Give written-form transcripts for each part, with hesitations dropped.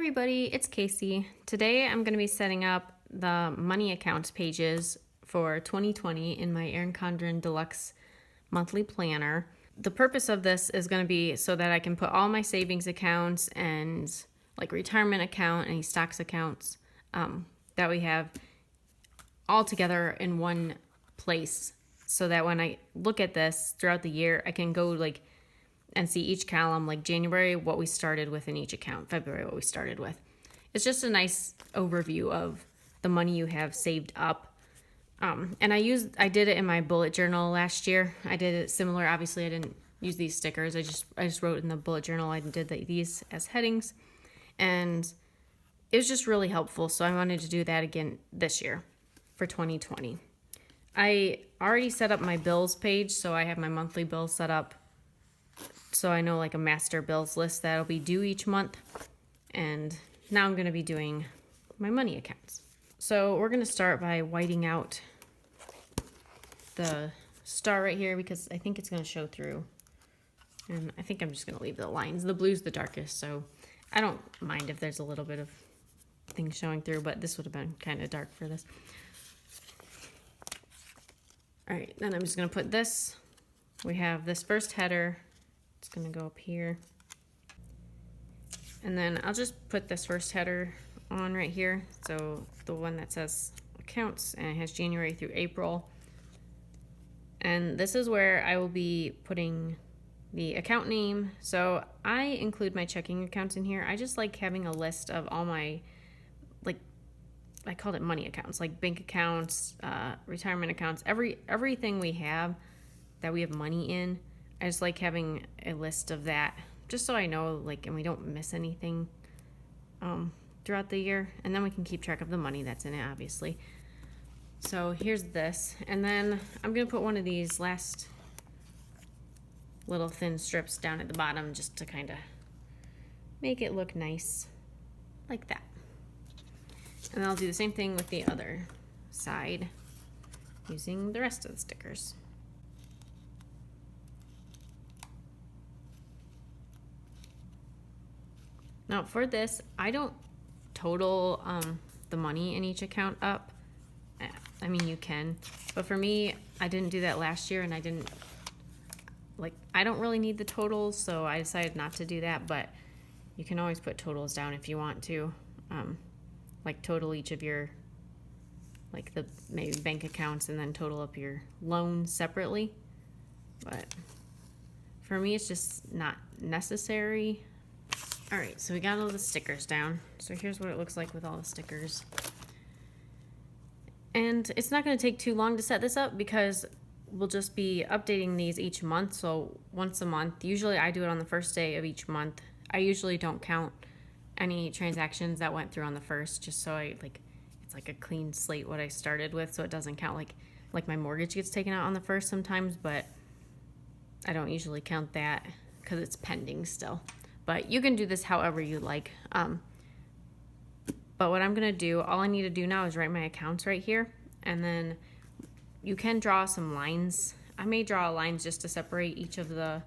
everybody, it's Kaycee. Today I'm going to be setting up the money accounts pages for 2020 in my Erin Condren Deluxe monthly planner. The purpose of this is going to be so that I can put all my savings accounts and like retirement account, any stocks accounts that we have all together in one place, so that when I look at this throughout the year, I can go and see each column, like January, what we started with in each account, February, what we started with. It's just a nice overview of the money you have saved up. And I did it in my bullet journal last year. I did it similar. Obviously, I didn't use these stickers. I just wrote in the bullet journal. I did these as headings, and it was just really helpful. So I wanted to do that again this year for 2020. I already set up my bills page, so I have my monthly bills set up. So I know like a master bills list that'll be due each month. And now I'm going to be doing my money accounts. So we're going to start by whiting out the star right here because I think it's going to show through. And I think I'm just going to leave the lines. The blue's the darkest, so I don't mind if there's a little bit of things showing through, but this would have been kind of dark for this. All right, then I'm just going to put this. We have this first header. It's going to go up here. And then I'll just put this first header on right here. So the one that says accounts, and it has January through April. And this is where I will be putting the account name. So I include my checking accounts in here. I just like having a list of all my, I called it money accounts, like bank accounts, retirement accounts, everything we have that we have money in. I just like having a list of that just so I know, and we don't miss anything throughout the year. And then we can keep track of the money that's in it, obviously. So here's this. And then I'm going to put one of these last little thin strips down at the bottom just to kind of make it look nice, like that. And I'll do the same thing with the other side using the rest of the stickers. Now for this, I don't total the money in each account up. I mean, you can, but for me, I didn't do that last year, and I don't really need the totals, so I decided not to do that, but you can always put totals down if you want to. Total each of your, the maybe bank accounts, and then total up your loans separately. But for me, it's just not necessary. All right, so we got all the stickers down. So here's what it looks like with all the stickers. And it's not going to take too long to set this up because we'll just be updating these each month. So once a month, usually I do it on the first day of each month. I usually don't count any transactions that went through on the first, just so it's like a clean slate what I started with, so it doesn't count like my mortgage gets taken out on the first sometimes, but I don't usually count that because it's pending still. But you can do this however you like. But what I'm going to do, all I need to do now is write my accounts right here. And then you can draw some lines. I may draw lines just to separate each of the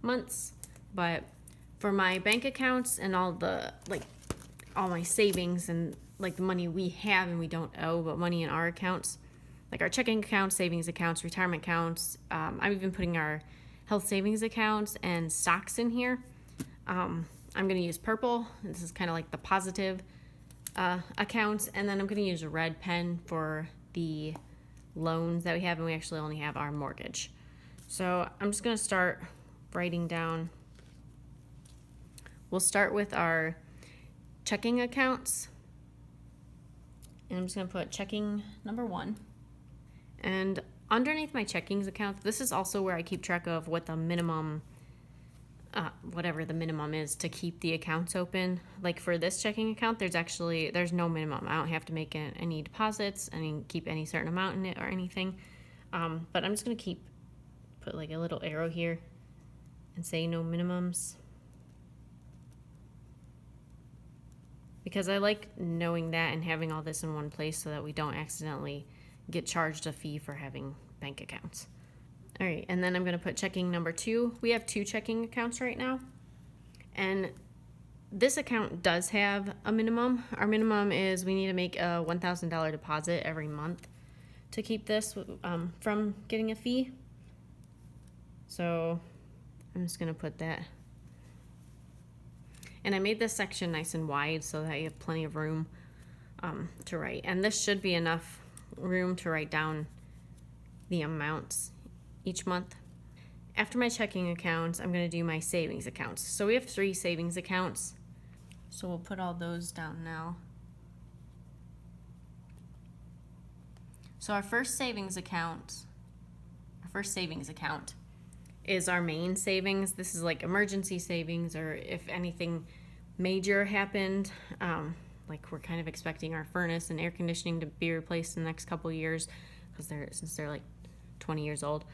months. But for my bank accounts and all the, all my savings and the money we have and we don't owe, but money in our accounts, our checking accounts, savings accounts, retirement accounts. I'm even putting our health savings accounts and stocks in here. I'm going to use purple. This is kind of like the positive accounts. And then I'm going to use a red pen for the loans that we have. And we actually only have our mortgage. So I'm just going to start writing down. We'll start with our checking accounts. And I'm just going to put checking number 1. And underneath my checkings account, this is also where I keep track of what the minimum whatever the minimum is to keep the accounts open. Like for this checking account, there's no minimum. I don't have to make any deposits. I mean, keep any certain amount in it or anything. But I'm just going to put a little arrow here and say no minimums. Because I like knowing that and having all this in one place so that we don't accidentally get charged a fee for having bank accounts. All right, and then I'm going to put checking number 2. We have 2 checking accounts right now. And this account does have a minimum. Our minimum is we need to make a $1,000 deposit every month to keep this from getting a fee. So I'm just gonna put that. And I made this section nice and wide so that you have plenty of room to write. And this should be enough room to write down the amounts each month. After my checking accounts, I'm gonna do my savings accounts. So we have 3 savings accounts. So we'll put all those down now. So our first savings account is our main savings. This is like emergency savings, or if anything major happened, like we're kind of expecting our furnace and air conditioning to be replaced in the next couple years, because since they're like 20 years old,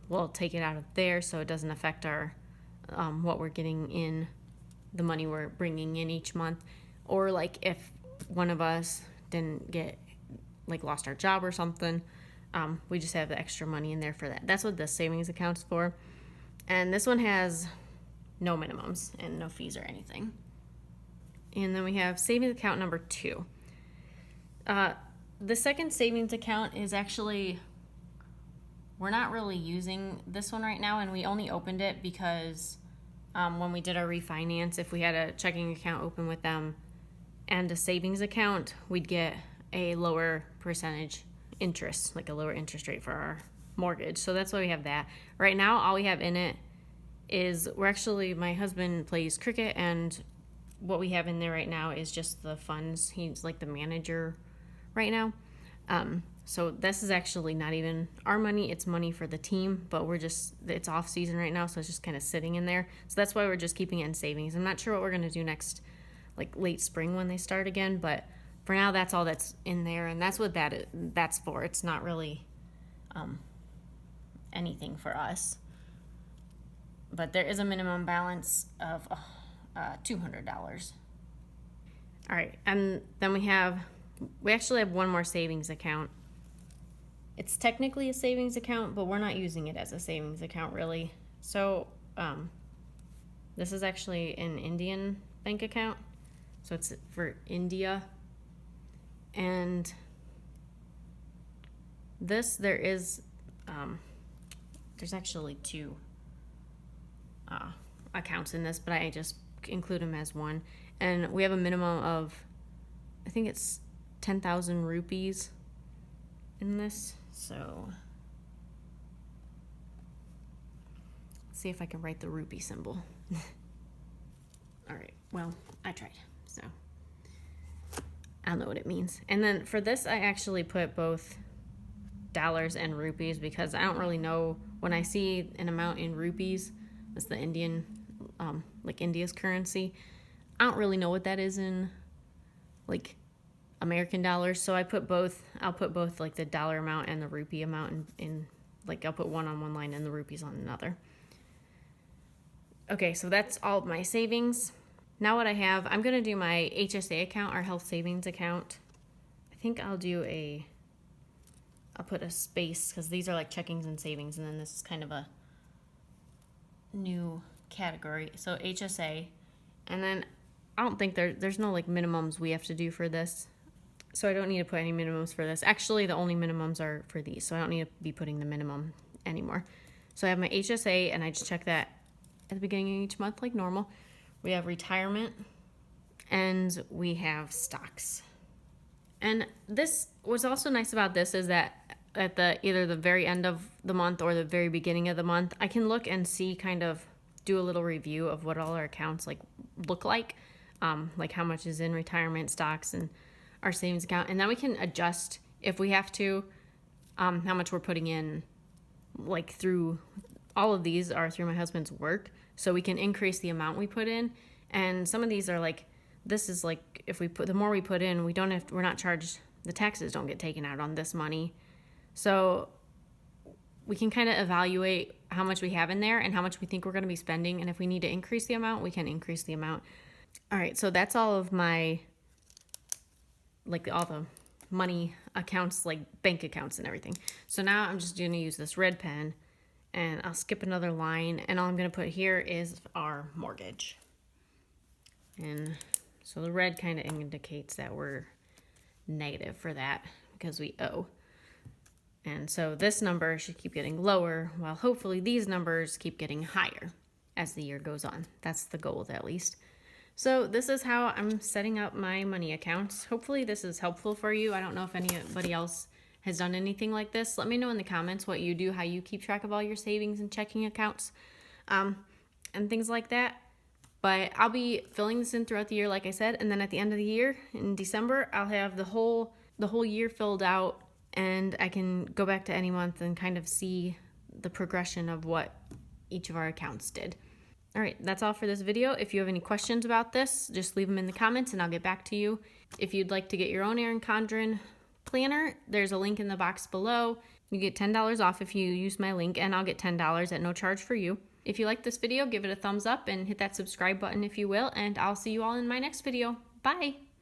we'll take it out of there so it doesn't affect our what we're getting in, the money we're bringing in each month. Or like if one of us didn't get, like, lost our job or something, we just have the extra money in there for that. That's what this savings account's for. And this one has no minimums and no fees or anything. And then we have savings account number 2. The second savings account is actually, we're not really using this one right now, and we only opened it because when we did our refinance, if we had a checking account open with them and a savings account, we'd get a lower percentage interest, like a lower interest rate for our mortgage. So that's why we have that. Right now, all we have in it is, my husband plays cricket, and what we have in there right now is just the funds. He's like the manager right now. So this is actually not even our money, it's money for the team, but it's off season right now, so it's just kind of sitting in there. So that's why we're just keeping it in savings. I'm not sure what we're gonna do next, like late spring when they start again, but for now that's all that's in there, and that's what that's for. It's not really anything for us. But there is a minimum balance of $200. All right, and then we actually have one more savings account. It's technically a savings account, but we're not using it as a savings account really. So this is actually an Indian bank account. So it's for India. And there's actually 2 accounts in this, but I just include them as one. And we have a minimum of, I think it's 10,000 rupees in this. So let's see if I can write the rupee symbol. All right, well, I tried, so I'll know what it means. And then for this, I actually put both dollars and rupees because I don't really know, when I see an amount in rupees, that's the Indian, like India's currency, I don't really know what that is in like American dollars. So I'll put both like the dollar amount and the rupee amount in like, I'll put one on one line and the rupees on another. Okay, so that's all of my savings. Now what I'm going to do my HSA account, our health savings account. I think I'll put a space because these are like checkings and savings, and then this is kind of a new category. So HSA, and then I don't think there's no like minimums we have to do for this. So I don't need to put any minimums for this. Actually, the only minimums are for these, so I don't need to be putting the minimum anymore. So I have my HSA, and I just check that at the beginning of each month like normal. We have retirement, and we have stocks. And this, what's also nice about this is that at either the very end of the month or the very beginning of the month, I can look and see, kind of do a little review of what all our accounts like look like how much is in retirement, stocks, and our savings account. And then we can adjust if we have to, how much we're putting in, like through all of these are through my husband's work. So we can increase the amount we put in. And some of these are like, this is like, if we put, the more we put in, we're not charged, the taxes don't get taken out on this money. So we can kind of evaluate how much we have in there and how much we think we're going to be spending. And if we need to increase the amount, we can increase the amount. All right, so that's all of my, like all the money accounts, like bank accounts and everything. So now I'm just going to use this red pen, and I'll skip another line, and all I'm going to put here is our mortgage. And so the red kind of indicates that we're negative for that because we owe. And so this number should keep getting lower, while hopefully these numbers keep getting higher as the year goes on. That's the goal, at least. So this is how I'm setting up my money accounts. Hopefully this is helpful for you. I don't know if anybody else has done anything like this. Let me know in the comments what you do, how you keep track of all your savings and checking accounts, and things like that. But I'll be filling this in throughout the year, like I said, and then at the end of the year, in December, I'll have the whole year filled out, and I can go back to any month and kind of see the progression of what each of our accounts did. All right, that's all for this video. If you have any questions about this, just leave them in the comments and I'll get back to you. If you'd like to get your own Erin Condren planner, there's a link in the box below. You get $10 off if you use my link, and I'll get $10 at no charge for you. If you like this video, give it a thumbs up and hit that subscribe button if you will, and I'll see you all in my next video. Bye!